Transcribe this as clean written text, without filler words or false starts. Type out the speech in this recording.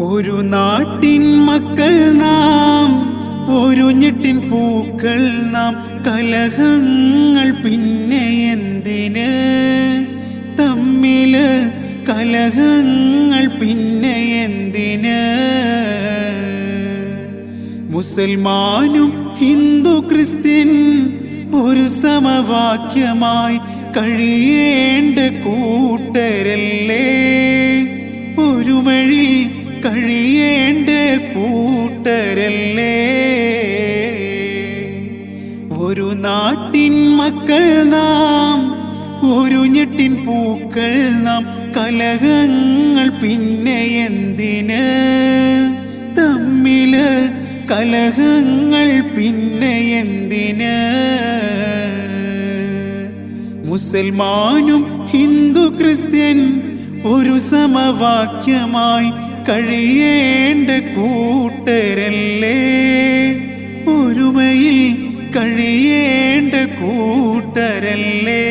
ഒരു നാട്ടിൻ മക്കൾ നാം, ഒരു ഞെട്ടിൻ പൂക്കൾ നാം. കലഹങ്ങൾ പിന്നെ എന്തിന് തമ്മില്, കലഹങ്ങൾ പിന്നെ എന്തിന്? മുസൽമാനും ഹിന്ദു ക്രിസ്ത്യൻ ഒരു സമവാക്യമായി കഴിയേണ്ട കൂട്ടരല്ലേ, ഒരുമഴി കഴിയേണ്ട കൂട്ടരല്ലേ. ഒരു നാട്ടിൻ മക്കൾ നാം, ഒരു ഞെട്ടിൻ പൂക്കൾ നാം. കലഹങ്ങൾ പിന്നെ എന്തിന് തമ്മില്, കലഹങ്ങൾ പിന്നെ എന്തിന്? മുസൽമാനും ഹിന്ദു ക്രിസ്ത്യൻ ഒരു സമവാക്യമായി കഴിയേണ്ട കൂട്ടരല്ലേ, ഒരുമയിൽ കഴിയേണ്ട കൂട്ടരല്ലേ.